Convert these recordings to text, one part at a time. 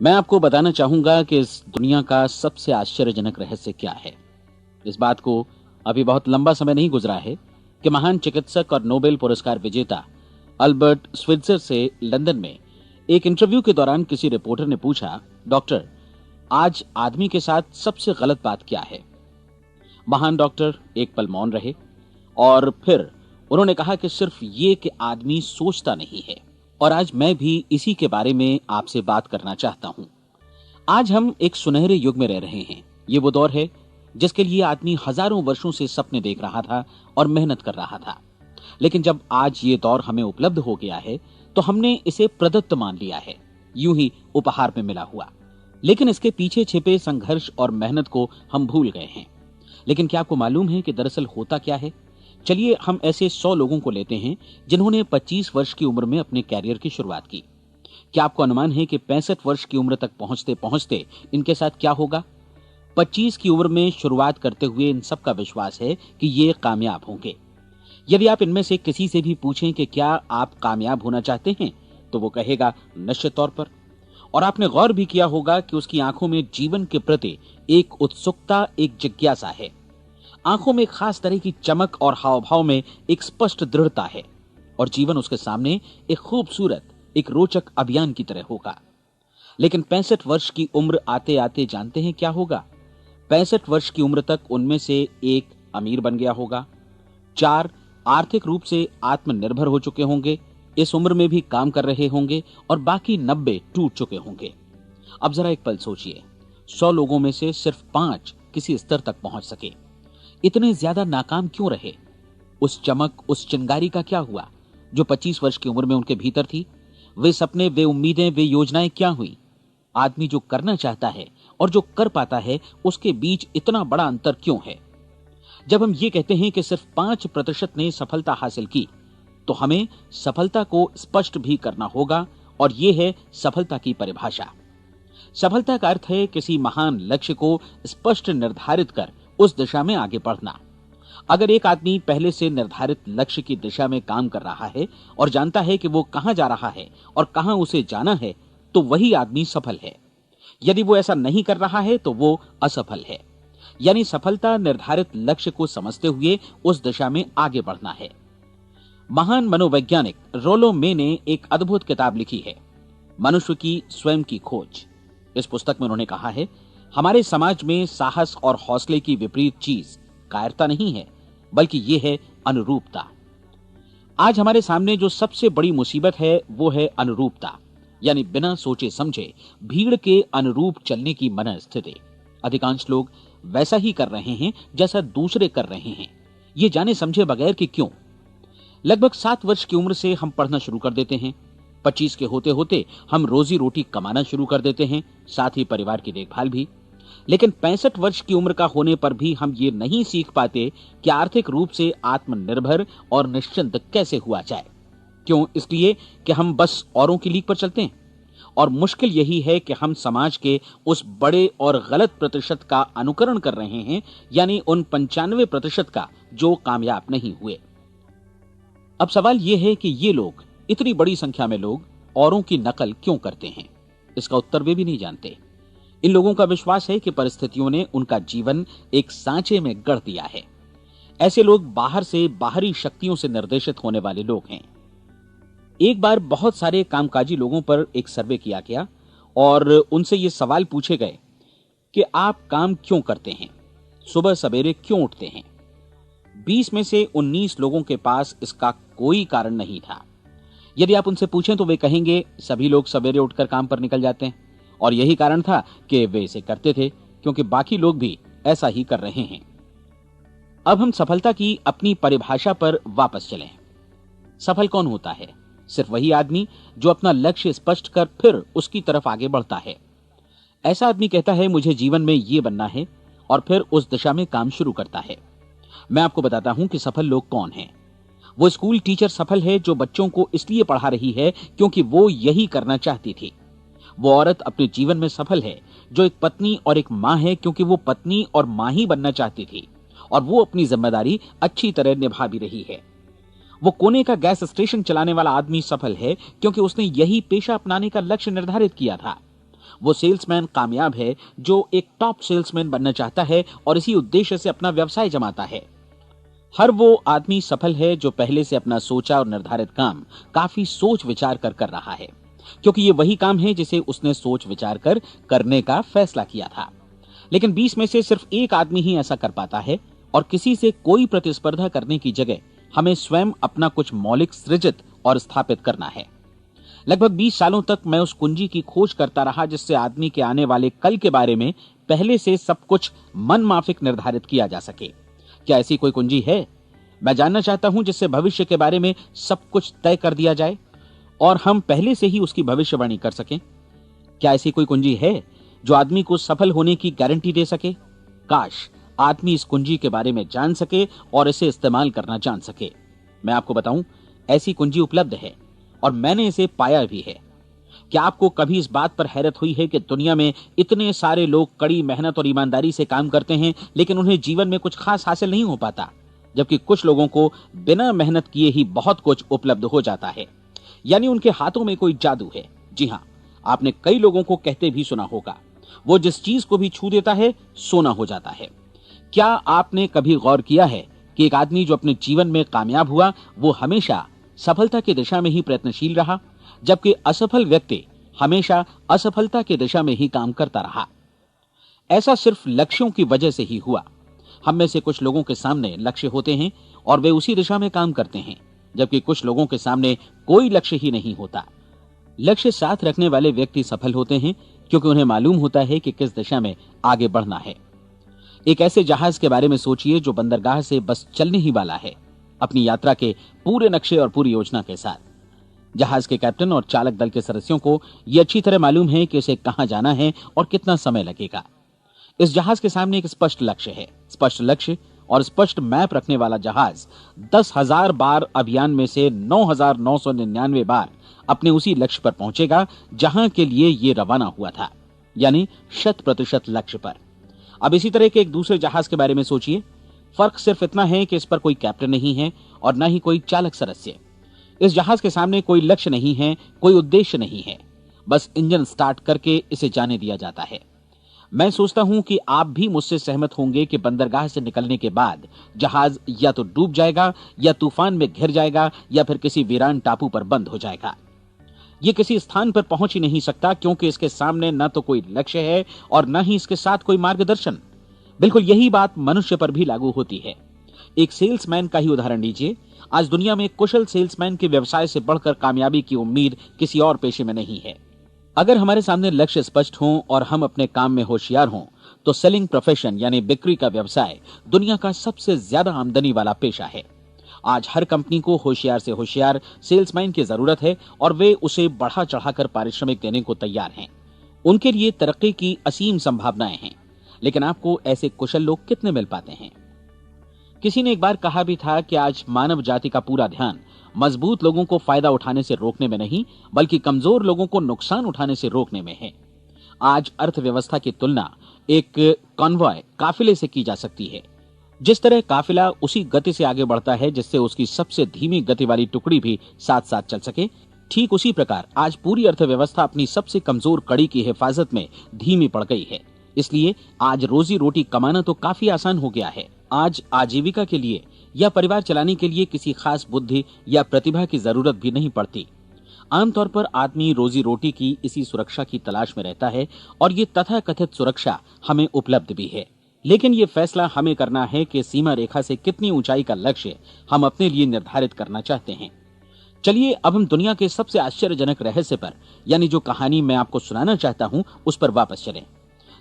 मैं आपको बताना चाहूंगा कि इस दुनिया का सबसे आश्चर्यजनक रहस्य क्या है। इस बात को अभी बहुत लंबा समय नहीं गुजरा है कि महान चिकित्सक और नोबेल पुरस्कार विजेता अल्बर्ट स्विट्जर से लंदन में एक इंटरव्यू के दौरान किसी रिपोर्टर ने पूछा, डॉक्टर, आज आदमी के साथ सबसे गलत बात क्या है। महान डॉक्टर एक पल मौन रहे और फिर उन्होंने कहा कि सिर्फ ये कि आदमी सोचता नहीं है। और आज मैं भी इसी के बारे में आपसे बात करना चाहता हूं। आज हम एक सुनहरे युग में रह रहे हैं। ये वो दौर है जिसके लिए आदमी हजारों वर्षों से सपने देख रहा था और मेहनत कर रहा था। लेकिन जब आज ये दौर हमें उपलब्ध हो गया है तो हमने इसे प्रदत्त मान लिया है, यूं ही उपहार में मिला हुआ। लेकिन इसके पीछे छिपे संघर्ष और मेहनत को हम भूल गए हैं। लेकिन क्या आपको मालूम है कि दरअसल होता क्या है? चलिए हम ऐसे 100 लोगों को लेते हैं जिन्होंने 25 वर्ष की उम्र में अपने कैरियर की शुरुआत की। क्या आपको अनुमान है कि 65 वर्ष की उम्र तक पहुंचते पहुंचते इनके साथ क्या होगा? 25 की उम्र में शुरुआत करते हुए इन सब का विश्वास है कि ये कामयाब होंगे। यदि आप इनमें से किसी से भी पूछें कि क्या आप कामयाब होना चाहते हैं, तो वो कहेगा निश्चित तौर पर। और आपने गौर भी किया होगा कि उसकी आंखों में जीवन के प्रति एक उत्सुकता, एक जिज्ञासा है। आंखों में एक खास तरह की चमक और हाव भाव में एक स्पष्ट दृढ़ता है और जीवन उसके सामने एक खूबसूरत, एक रोचक अभियान की तरह होगा। लेकिन 65 वर्ष की उम्र आते आते जानते हैं क्या होगा? 65 वर्ष की उम्र तक उनमें से एक अमीर बन गया होगा, 4 आर्थिक रूप से आत्मनिर्भर हो चुके होंगे, इस उम्र में भी काम कर रहे होंगे और बाकी 90 टूट चुके होंगे। अब जरा एक पल सोचिए, 100 लोगों में से सिर्फ 5 किसी स्तर तक पहुंच सके। इतने ज्यादा नाकाम क्यों रहे? उस चमक, उस चिंगारी का क्या हुआ जो 25 वर्ष की उम्र में उनके भीतर थी? वे सपने, वे उम्मीदें, वे योजनाएं क्या हुई? आदमी जो करना चाहता है और जो कर पाता है, उसके बीच इतना बड़ा अंतर क्यों है? जब हम ये कहते हैं कि सिर्फ 5% ने सफलता हासिल की, तो हमें सफलता को स्पष्ट भी करना होगा और यह है सफलता की परिभाषा। सफलता का अर्थ है किसी महान लक्ष्य को स्पष्ट निर्धारित कर उस दिशा में आगे बढ़ना। अगर एक आदमी पहले से निर्धारित लक्ष्य की दिशा में काम कर रहा है और जानता है कि वो कहां जा रहा है और कहां उसे जाना है, तो वही आदमी सफल है। यदि वो ऐसा नहीं कर रहा है तो वो असफल है। यानी सफलता निर्धारित लक्ष्य को समझते हुए उस दिशा में आगे बढ़ना है। महान मनोवैज्ञानिक रोलो मे ने एक अद्भुत किताब लिखी है, मनुष्य की स्वयं की खोज। इस पुस्तक में उन्होंने कहा है, हमारे समाज में साहस और हौसले की विपरीत चीज कायरता नहीं है, बल्कि यह है अनुरूपता। आज हमारे सामने जो सबसे बड़ी मुसीबत है वो है अनुरूपता, यानी बिना सोचे समझे भीड़ के अनुरूप चलने की मनस्थिति। अधिकांश लोग वैसा ही कर रहे हैं जैसा दूसरे कर रहे हैं, ये जाने समझे बगैर कि क्यों। लगभग 7 वर्ष की उम्र से हम पढ़ना शुरू कर देते हैं। 25 के होते होते हम रोजी रोटी कमाना शुरू कर देते हैं, साथ ही परिवार की देखभाल भी। लेकिन 65 वर्ष की उम्र का होने पर भी हम ये नहीं सीख पाते कि आर्थिक रूप से आत्मनिर्भर और निश्चिंत कैसे हुआ जाए। क्यों? इसलिए कि हम बस औरों की लीक पर चलते हैं। और मुश्किल यही है कि हम समाज के उस बड़े और गलत प्रतिशत का अनुकरण कर रहे हैं, यानी उन 95% का जो कामयाब नहीं हुए। अब सवाल यह है कि ये लोग, इतनी बड़ी संख्या में लोग, औरों की नकल क्यों करते हैं? इसका उत्तर वे भी नहीं जानते। इन लोगों का विश्वास है कि परिस्थितियों ने उनका जीवन एक सांचे में गढ़ दिया है। ऐसे लोग बाहर से, बाहरी शक्तियों से निर्देशित होने वाले लोग हैं। एक बार बहुत सारे कामकाजी लोगों पर एक सर्वे किया गया और उनसे ये सवाल पूछे गए कि आप काम क्यों करते हैं, सुबह सवेरे क्यों उठते हैं? 20 में से 19 लोगों के पास इसका कोई कारण नहीं था। यदि आप उनसे पूछें तो वे कहेंगे सभी लोग सवेरे उठकर काम पर निकल जाते हैं और यही कारण था कि वे इसे करते थे क्योंकि बाकी लोग भी ऐसा ही कर रहे हैं। अब हम सफलता की अपनी परिभाषा पर वापस चलें। सफल कौन होता है? सिर्फ वही आदमी जो अपना लक्ष्य स्पष्ट कर फिर उसकी तरफ आगे बढ़ता है। ऐसा आदमी कहता है मुझे जीवन में ये बनना है और फिर उस दिशा में काम शुरू करता है। मैं आपको बताता हूं कि सफल लोग कौन हैं। वो स्कूल टीचर सफल है जो बच्चों को इसलिए पढ़ा रही है क्योंकि वो यही करना चाहती थी। वो औरत अपने जीवन में सफल है जो एक पत्नी और एक मां है क्योंकि वो पत्नी और मां ही बनना चाहती थी और वो अपनी जिम्मेदारी अच्छी तरह निभा भी रही है। वो कोने का गैस स्टेशन चलाने वाला आदमी सफल है क्योंकि उसने यही पेशा अपनाने का लक्ष्य निर्धारित किया था। वो सेल्समैन कामयाब है जो एक टॉप सेल्समैन बनना चाहता है और इसी उद्देश्य से अपना व्यवसाय जमाता है। हर वो आदमी सफल है जो पहले से अपना सोचा और निर्धारित काम काफी सोच विचार कर रहा है, क्योंकि ये वही काम है जिसे उसने सोच विचार कर करने का फैसला किया था। लेकिन 20 में से सिर्फ एक आदमी ही ऐसा कर पाता है, और किसी से कोई प्रतिस्पर्धा करने की जगह हमें स्वयं अपना कुछ मौलिक सृजित और स्थापित करना है। लगभग 20 सालों तक मैं उस कुंजी की खोज करता रहा जिससे आदमी के आने वाले कल के बारे में पहले से सब कुछ मन माफिक निर्धारित किया जा सके। क्या ऐसी कोई कुंजी है? मैं जानना चाहता हूं जिससे भविष्य के बारे में सब कुछ तय कर दिया जाए और हम पहले से ही उसकी भविष्यवाणी कर सकें। क्या ऐसी कोई कुंजी है जो आदमी को सफल होने की गारंटी दे सके? काश आदमी इस कुंजी के बारे में जान सके और इसे इस्तेमाल करना जान सके। मैं आपको बताऊं, ऐसी कुंजी उपलब्ध है और मैंने इसे पाया भी है। क्या आपको कभी इस बात पर हैरत हुई है कि दुनिया में इतने सारे लोग कड़ी मेहनत और ईमानदारी से काम करते हैं, लेकिन उन्हें जीवन में कुछ खास हासिल नहीं हो पाता, जबकि कुछ लोगों को बिना मेहनत किए ही बहुत कुछ उपलब्ध हो जाता है। यानी उनके हाथों में कोई जादू है। जी हां, आपने कई लोगों को कहते भी सुना होगा, वो जिस चीज को भी छू देता है सोना हो जाता है। क्या आपने कभी गौर किया है कि एक आदमी जो अपने जीवन में कामयाब हुआ वो हमेशा सफलता की दिशा में ही प्रयत्नशील रहा, जबकि असफल व्यक्ति हमेशा असफलता की दिशा में ही काम करता रहा? ऐसा सिर्फ लक्ष्यों की वजह से ही हुआ। हम में से कुछ लोगों के सामने लक्ष्य होते हैं और वे उसी दिशा में काम करते हैं, जबकि कुछ लोगों के सामने कोई लक्ष्य ही नहीं होता। लक्ष्य साथ रखने वाले व्यक्ति सफल होते हैं क्योंकि उन्हें मालूम होता है कि किस दिशा में आगे बढ़ना है। एक ऐसे जहाज के बारे में सोचिए जो बंदरगाह से बस चलने ही वाला है, अपनी यात्रा के पूरे नक्शे और पूरी योजना के साथ। जहाज के कैप्टन और चालक दल के सदस्यों को यह अच्छी तरह मालूम है कि उसे कहां जाना है और कितना समय लगेगा। इस जहाज के सामने एक स्पष्ट लक्ष्य है। स्पष्ट लक्ष्य और स्पष्ट मैप रखने वाला जहाज 10,000 बार अभियान में से 9,999 बार अपने उसी लक्ष्य पर पहुंचेगा जहां के लिए ये रवाना हुआ था, यानी 100% लक्ष्य पर। अब इसी तरह के एक दूसरे जहाज के बारे में सोचिए। फर्क सिर्फ इतना है कि इस पर कोई कैप्टन नहीं है और न ही कोई चालक सदस्य। इस जहाज के सामने कोई लक्ष्य नहीं है, कोई उद्देश्य नहीं है, बस इंजन स्टार्ट करके इसे जाने दिया जाता है। मैं सोचता हूं कि आप भी मुझसे सहमत होंगे कि बंदरगाह से निकलने के बाद जहाज या तो डूब जाएगा या तूफान में घिर जाएगा या फिर किसी वीरान टापू पर बंद हो जाएगा। ये किसी स्थान पर पहुंच ही नहीं सकता क्योंकि इसके सामने न तो कोई लक्ष्य है और न ही इसके साथ कोई मार्गदर्शन। बिल्कुल यही बात मनुष्य पर भी लागू होती है। एक सेल्समैन का ही उदाहरण लीजिए। आज दुनिया में कुशल सेल्समैन के व्यवसाय से बढ़कर कामयाबी की उम्मीद किसी और पेशे में नहीं है। अगर हमारे सामने लक्ष्य स्पष्ट हों और हम अपने काम में होशियार हों तो सेलिंग प्रोफेशन यानी बिक्री का व्यवसाय दुनिया का सबसे ज्यादा आमदनी वाला पेशा है। आज हर कंपनी को होशियार से होशियार सेल्समैन की जरूरत है और वे उसे बढ़ा चढ़ाकर पारिश्रमिक देने को तैयार हैं। उनके लिए तरक्की की असीम संभावनाएं हैं, लेकिन आपको ऐसे कुशल लोग कितने मिल पाते हैं? किसी ने एक बार कहा भी था कि आज मानव जाति का पूरा ध्यान मजबूत लोगों को फायदा उठाने से रोकने में नहीं, बल्कि कमजोर लोगों को नुकसान उठाने से रोकने में है। आज अर्थव्यवस्था की तुलना एक कॉन्वॉय काफिले से की जा सकती है। जिस तरह काफिला उसी गति से आगे बढ़ता है जिससे उसकी सबसे धीमी गति वाली टुकड़ी भी साथ साथ चल सके, ठीक उसी प्रकार आज पूरी अर्थव्यवस्था अपनी सबसे कमजोर कड़ी की हिफाजत में धीमी पड़ गई है। इसलिए आज रोजी रोटी कमाना तो काफी आसान हो गया है। आज आजीविका के लिए या परिवार चलाने के लिए किसी खास बुद्धि या प्रतिभा की जरूरत भी नहीं पड़ती। आमतौर पर आदमी रोजी रोटी की इसी सुरक्षा की तलाश में रहता है और ये तथाकथित सुरक्षा हमें उपलब्ध भी है। लेकिन ये फैसला हमें करना है कि सीमा रेखा से कितनी ऊंचाई का लक्ष्य हम अपने लिए निर्धारित करना चाहते हैं। चलिए अब हम दुनिया के सबसे आश्चर्यजनक रहस्य पर, यानी जो कहानी मैं आपको सुनाना चाहता हूं, उस पर वापस चलें।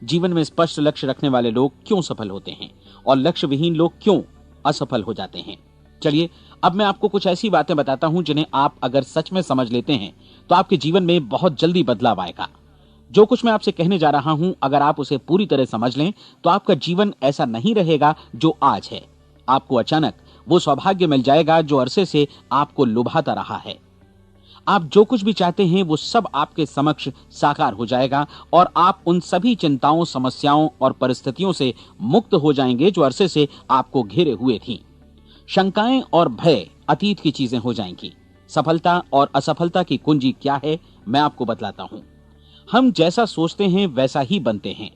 जीवन में स्पष्ट लक्ष्य रखने वाले लोग क्यों सफल होते हैं और लक्ष्य विहीन लोग क्यों असफल हो जाते हैं? चलिए अब मैं आपको कुछ ऐसी बातें बताता हूं जिन्हें आप अगर सच में समझ लेते हैं तो आपके जीवन में बहुत जल्दी बदलाव आएगा। जो कुछ मैं आपसे कहने जा रहा हूं, अगर आप उसे पूरी तरह समझ लें तो आपका जीवन ऐसा नहीं रहेगा जो आज है। आपको अचानक वो सौभाग्य मिल जाएगा जो अरसे से आपको लुभाता रहा है। आप जो कुछ भी चाहते हैं वो सब आपके समक्ष साकार हो जाएगा और आप उन सभी चिंताओं, समस्याओं और परिस्थितियों से मुक्त हो जाएंगे जो अरसे से आपको घेरे हुए थीं। शंकाएं और भय अतीत की चीजें हो जाएंगी। सफलता और असफलता की कुंजी क्या है, मैं आपको बतलाता हूं। हम जैसा सोचते हैं वैसा ही बनते हैं।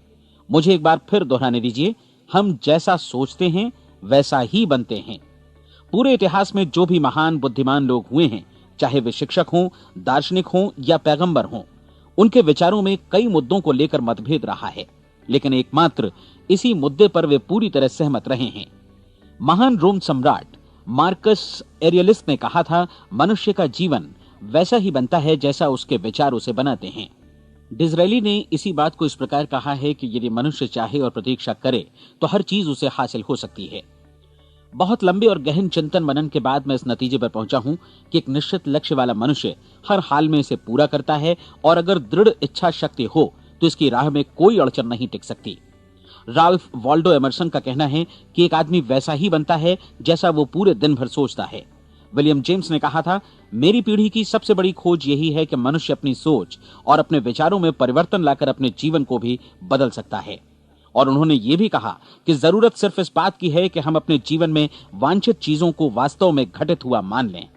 मुझे एक बार फिर दोहराने दीजिए, हम जैसा सोचते हैं वैसा ही बनते हैं। पूरे इतिहास में जो भी महान बुद्धिमान लोग हुए हैं, चाहे वे शिक्षक हों, दार्शनिक हों या पैगंबर हों, उनके विचारों में कई मुद्दों को लेकर मतभेद रहा है, लेकिन एकमात्र इसी मुद्दे पर वे पूरी तरह सहमत रहे हैं। महान रोम सम्राट मार्कस एरियलिस ने कहा था, मनुष्य का जीवन वैसा ही बनता है जैसा उसके विचार उसे बनाते हैं। डिज़रायली ने इसी बात को इस प्रकार कहा है कि यदि मनुष्य चाहे और प्रतीक्षा करे तो हर चीज उसे हासिल हो सकती है। बहुत लंबे और गहन चिंतन मनन के बाद मैं इस नतीजे पर पहुंचा हूं कि एक निश्चित लक्ष्य वाला मनुष्य हर हाल में इसे पूरा करता है, और अगर दृढ़ इच्छा शक्ति हो तो इसकी राह में कोई अड़चन नहीं टिक सकती। राल्फ वॉल्डो एमर्सन का कहना है कि एक आदमी वैसा ही बनता है जैसा वो पूरे दिन भर सोचता है। विलियम जेम्स ने कहा था, मेरी पीढ़ी की सबसे बड़ी खोज यही है कि मनुष्य अपनी सोच और अपने विचारों में परिवर्तन लाकर अपने जीवन को भी बदल सकता है। और उन्होंने ये भी कहा कि जरूरत सिर्फ इस बात की है कि हम अपने जीवन में वांछित चीजों को वास्तव में घटित हुआ मान लें।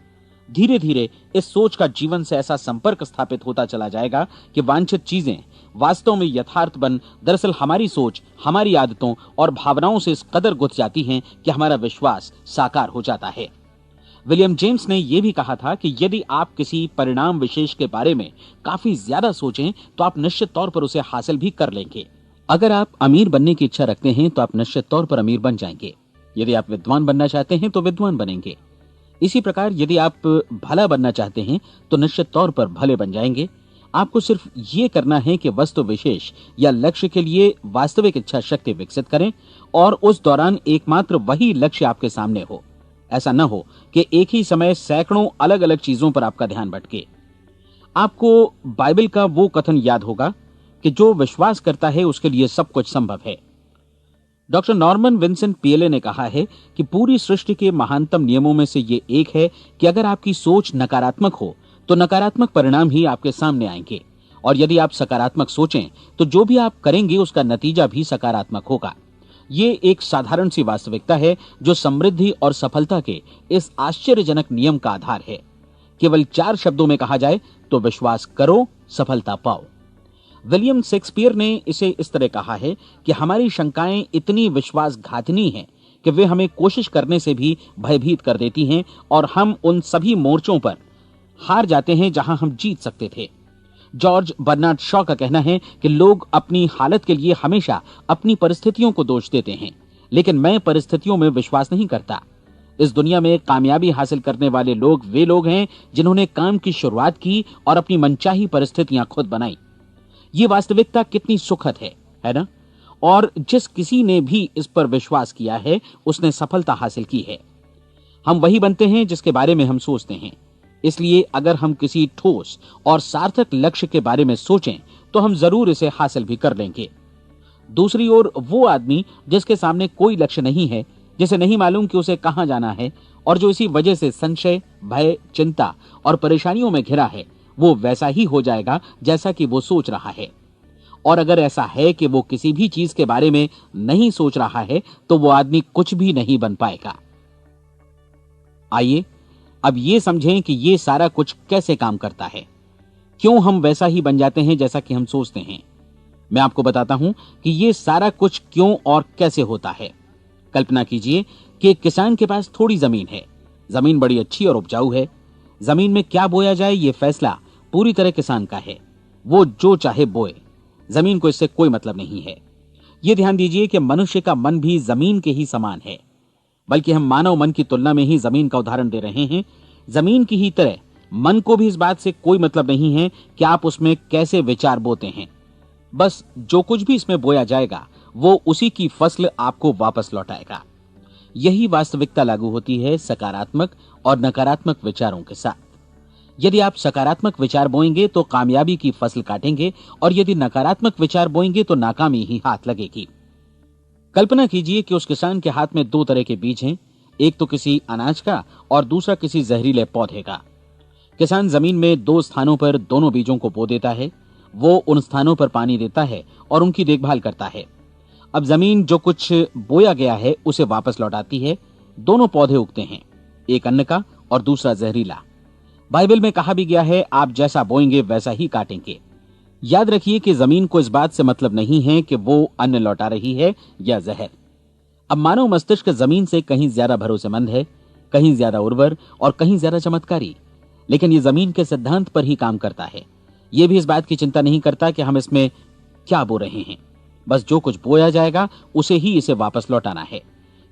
धीरे धीरे इस सोच का जीवन से ऐसा संपर्क स्थापित होता चला जाएगा कि वांछित चीजें वास्तव में यथार्थ बन दरअसल हमारी सोच, हमारी आदतों और भावनाओं से इस कदर गुथ जाती हैं कि हमारा विश्वास साकार हो जाता है। विलियम जेम्स ने यह भी कहा था कि यदि आप किसी परिणाम विशेष के बारे में काफी ज्यादा सोचें तो आप निश्चित तौर पर उसे हासिल भी कर लेंगे। अगर आप अमीर बनने की इच्छा रखते हैं तो आप निश्चित तौर पर अमीर बन जाएंगे। यदि आप विद्वान बनना चाहते हैं तो विद्वान बनेंगे। इसी प्रकार यदि आप भला बनना चाहते हैं तो निश्चित तौर पर भले बन जाएंगे। आपको सिर्फ ये करना है कि वस्तु विशेष या लक्ष्य के लिए वास्तविक इच्छा शक्ति विकसित करें और उस दौरान एकमात्र वही लक्ष्य आपके सामने हो। ऐसा न हो कि एक ही समय सैकड़ों अलग अलग चीजों पर आपका ध्यान भटके। आपको बाइबल का वो कथन याद होगा कि जो विश्वास करता है उसके लिए सब कुछ संभव है। डॉक्टर नॉर्मन विंसेंट पीएले ने कहा है कि पूरी सृष्टि के महानतम नियमों में से ये एक है कि अगर आपकी सोच नकारात्मक हो तो नकारात्मक परिणाम ही आपके सामने आएंगे, और यदि आप सकारात्मक सोचें तो जो भी आप करेंगे उसका नतीजा भी सकारात्मक होगा। ये एक साधारण सी वास्तविकता है जो समृद्धि और सफलता के इस आश्चर्यजनक नियम का आधार है। केवल 4 शब्दों में कहा जाए तो विश्वास करो, सफलता पाओ। विलियम शेक्सपियर ने इसे इस तरह कहा है कि हमारी शंकाएं इतनी विश्वासघातिनी हैं कि वे हमें कोशिश करने से भी भयभीत कर देती हैं, और हम उन सभी मोर्चों पर हार जाते हैं जहां हम जीत सकते थे। जॉर्ज बर्नार्ड शॉ का कहना है कि लोग अपनी हालत के लिए हमेशा अपनी परिस्थितियों को दोष देते हैं, लेकिन मैं परिस्थितियों में विश्वास नहीं करता। इस दुनिया में कामयाबी हासिल करने वाले लोग वे लोग हैं जिन्होंने काम की शुरुआत की और अपनी मनचाही परिस्थितियां खुद बनाई। ये वास्तविकता कितनी सुखद है ना? और जिस किसी ने भी इस पर विश्वास किया है उसने सफलता हासिल की है। हम वही बनते हैं जिसके बारे में हम सोचते हैं। इसलिए अगर हम किसी ठोस और सार्थक लक्ष्य के बारे में सोचें तो हम जरूर इसे हासिल भी कर लेंगे। दूसरी ओर वो आदमी जिसके सामने कोई लक्ष्य नहीं है, जिसे नहीं मालूम कि उसे कहां जाना है, और जो इसी वजह से संशय, भय, चिंता और परेशानियों में घिरा है, वो वैसा ही हो जाएगा जैसा कि वो सोच रहा है। और अगर ऐसा है कि वो किसी भी चीज के बारे में नहीं सोच रहा है तो वो आदमी कुछ भी नहीं बन पाएगा। आइए अब ये समझें कि ये सारा कुछ कैसे काम करता है, क्यों हम वैसा ही बन जाते हैं जैसा कि हम सोचते हैं। मैं आपको बताता हूं कि ये सारा कुछ क्यों और कैसे होता है। कल्पना कीजिए कि एक किसान के पास थोड़ी जमीन है। जमीन बड़ी अच्छी और उपजाऊ है। जमीन में क्या बोया जाए ये फैसला पूरी तरह किसान का है। वो जो चाहे बोए, जमीन को इससे कोई मतलब नहीं है। ये ध्यान दीजिए कि मनुष्य का मन भी जमीन के ही समान है, बल्कि हम मानव मन की तुलना में ही जमीन का उदाहरण दे रहे हैं। जमीन की ही तरह मन को भी इस बात से कोई मतलब नहीं है कि आप उसमें कैसे विचार बोते हैं। बस जो कुछ भी इसमें बोया जाएगा वो उसी की फसल आपको वापस लौटाएगा। यही वास्तविकता लागू होती है सकारात्मक और नकारात्मक विचारों के साथ। यदि आप सकारात्मक विचार बोएंगे तो कामयाबी की फसल काटेंगे, और यदि नकारात्मक विचार बोएंगे तो नाकामी ही हाथ लगेगी। कल्पना कीजिए कि उस किसान के हाथ में 2 तरह के बीज हैं, एक तो किसी अनाज का और दूसरा किसी जहरीले पौधे का। किसान जमीन में 2 स्थानों पर दोनों बीजों को बो देता है। वो उन स्थानों पर पानी देता है और उनकी देखभाल करता है। अब जमीन जो कुछ बोया गया है उसे वापस लौटाती है। दोनों पौधे उगते हैं, एक अन्न का और दूसरा जहरीला। बाइबल में कहा भी गया है, आप जैसा बोएंगे वैसा ही काटेंगे। याद रखिए कि जमीन को इस बात से मतलब नहीं है कि वो अन्न लौटा रही है या जहर। अब मानव मस्तिष्क जमीन से कहीं ज्यादा भरोसेमंद है, कहीं ज्यादा उर्वर और कहीं ज्यादा चमत्कारी, लेकिन ये जमीन के सिद्धांत पर ही काम करता है। ये भी इस बात की चिंता नहीं करता कि हम इसमें क्या बो रहे हैं। बस जो कुछ बोया जाएगा उसे ही इसे वापस लौटाना है,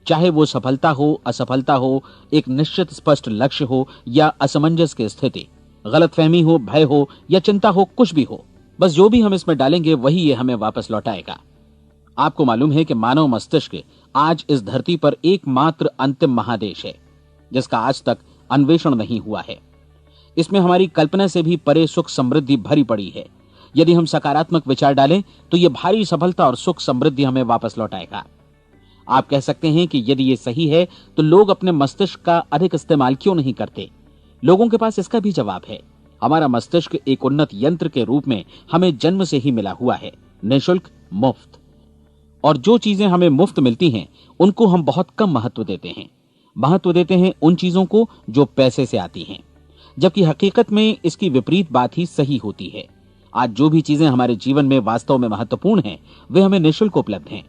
चाहे वो सफलता हो, असफलता हो, एक निश्चित स्पष्ट लक्ष्य हो या असमंजस की स्थिति, गलतफहमी हो, भय हो या चिंता हो, कुछ भी हो। बस जो भी हम इसमें डालेंगे वही ये हमें वापस लौटाएगा। आपको मालूम है कि मानव मस्तिष्क आज इस धरती पर एकमात्र अंतिम महादेश है जिसका आज तक अन्वेषण नहीं हुआ है। इसमें हमारी कल्पना से भी परे सुख समृद्धि भरी पड़ी है। यदि हम सकारात्मक विचार डालें तो यह भारी सफलता और सुख समृद्धि हमें वापस लौटाएगा। आप कह सकते हैं कि यदि ये सही है तो लोग अपने मस्तिष्क का अधिक इस्तेमाल क्यों नहीं करते? लोगों के पास इसका भी जवाब है। हमारा मस्तिष्क एक उन्नत यंत्र के रूप में हमें जन्म से ही मिला हुआ है, निःशुल्क, मुफ्त। और जो चीजें हमें मुफ्त मिलती हैं उनको हम बहुत कम महत्व देते हैं। महत्व देते हैं उन चीजों को जो पैसे से आती हैं, जबकि हकीकत में इसकी विपरीत बात ही सही होती है। आज जो भी चीजें हमारे जीवन में वास्तव में महत्वपूर्ण हैं वे हमें निःशुल्क उपलब्ध हैं।